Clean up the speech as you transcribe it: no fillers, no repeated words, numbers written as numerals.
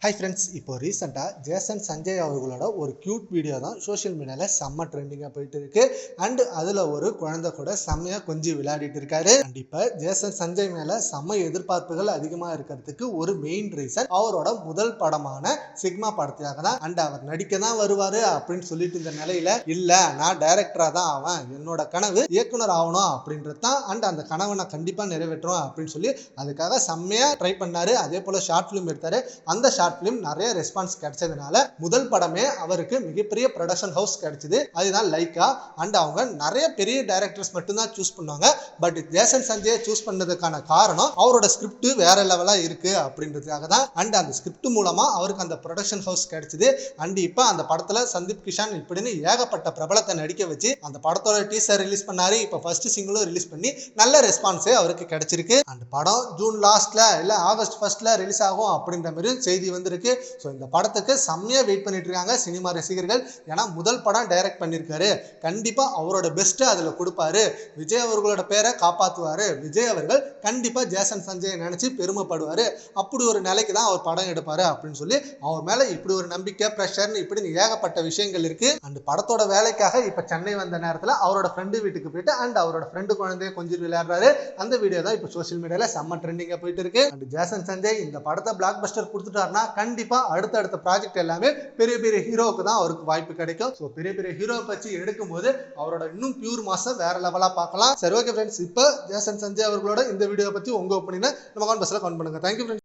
Hi friends, இப்போ ரீசெண்டாக Jason Sanjay அவர்களோட ஒரு க்யூட் வீடியோ தான் சோஷியல் மீடியாவில் செம்ம ட்ரெண்டிங்காக போயிட்டு இருக்கு. அண்ட் அதில் ஒரு குழந்தை கூட செம்மையாக கொஞ்சம் விளையாடிட்டு இருக்காரு. அண்ட் இப்போ ஜேசன் சஞ்சய் மேலே செம்ம எதிர்பார்ப்புகள் அதிகமாக இருக்கிறதுக்கு ஒரு மெயின் ரீசன் அவரோட முதல் படமான சிக்மா படத்தியாக தான். அண்ட் அவர் நடிக்க தான் வருவார் அப்படின்னு சொல்லிட்டு இந்த நிலையில இல்லை, நான் டைரக்டராக தான் ஆவேன், என்னோட கனவு இயக்குனர் ஆகணும் அப்படின்றது தான். அண்ட் அந்த கனவை நான் கண்டிப்பாக நிறைவேற்றுவேன் அப்படின்னு சொல்லி அதுக்காக செம்மையாக ட்ரை பண்ணாரு. அதே போல் ஷார்ட் ஃபிலிம் எடுத்தாரு. அந்த ஷார்ட் ஃபிலிம் நிறைய ரெஸ்பான்ஸ் கிடைச்சதுனால முதல் படமே அவருக்கு மிகப்பெரிய ப்ரொடக்ஷன் ஹவுஸ் கிடைச்சது. அதுதான் லைக்கா. அண்ட் அவங்க நிறைய பெரிய டைரக்டர்ஸ் மட்டும்தான் சூஸ் பண்ணுவாங்க. பட் ஜேசன் சஞ்சய் சூஸ் பண்ணதுக்கான காரணம் அவரோட ஸ்கிரிப்ட் வேற லெவலா இருக்கு அப்படின்றதுக்காக தான். அண்ட் அந்த ஸ்கிரிப்ட் மூலமா அவருக்கு அந்த ப்ரொடக்ஷன் ஹவுஸ் கிடைச்சது. அண்ட் இப்போ அந்த படத்துல சந்தீப் கிஷான் இப்படின்னு ஏகப்பட்ட பிரபலத்தை நடிக்க வச்சு அந்த படத்தோட டீசர் ரிலீஸ் பண்ணாரு. இப்போ ஃபர்ஸ்ட் சிங்கிளும் ரிலீஸ் பண்ணி நல்ல ரெஸ்பான்ஸே அவருக்கு கிடைச்சிருக்கு. அந்த படம் ஜூன் லாஸ்ட்ல இல்ல ஆகஸ்ட் ஃபர்ஸ்ட்ல ரிலீஸ் ஆகும் அப்படின்ற மாதிரி செய்தி வந்திருக்கு. ஸோ இந்த படத்துக்கு செம்மையா வெயிட் பண்ணிட்டு இருக்காங்க சினிமா ரசிகர்கள். ஏன்னா முதல் படம் டைரக்ட் பண்ணியிருக்காரு, கண்டிப்பா அவரோட பெஸ்ட் அதுல கொடுப்பாரு, விஜய் அவர்களோட பேரை காப்பாற்றுவாரு, விஜய் அவர்கள் கண்டிப்பா ஜேசன் சஞ்சய் நினைச்சு பெருமைப்படுவாரு, அப்படி ஒரு நிலைக்கு தான் அவர் படம் எடுப்பாரு அப்படின்னு சொல்லி அவர் மேல இப்படி ஒரு நம்பிக்கை ப்ரெஷர்னு இப்படி ஏகப்பட்ட விஷயங்கள் இருக்கு. அந்த படத்தோட வேலைக்காக இப்ப சென்னை வந்த நேரத்தில் அவரோட ஃப்ரெண்டு வீட்டுக்கு போயிட்டு அண்ட் அவரோட ஃப்ரெண்டு குழந்தைய கொஞ்சம் விளையாடுறாரு. அந்த வீடியோ தான் இப்போ சோஷியல் மீடியால செம்ம ட்ரெண்டிங்கா போயிட்டு இருக்கு. அண்ட் ஜேசன் சஞ்சய் இந்த படத்தை பிளாக் பஸ்டர் கொடுத்துட்டாருன்னா கண்டிப்பா அடுத்த ப்ராஜெக்ட் எல்லாமே பெரிய பெரிய ஹீரோவுக்கு தான் அவருக்கு வாய்ப்பு கிடைக்கும். ஸோ பெரிய பெரிய ஹீரோ வச்சு எடுக்கும் போது அவரோட இன்னும் பியூர் மாசம் வேற லெவலா பார்க்கலாம். சரி, ஓகே ஃப்ரெண்ட்ஸ், இப்போ ஜேசன் சஞ்சய் அவர்களோட இந்த வீடியோ பத்தி உங்க ஒப்பீனியனை நம்ம கமெண்ட் பாக்ஸ்ல கமெண்ட் பண்ணுங்க. Thank you friends.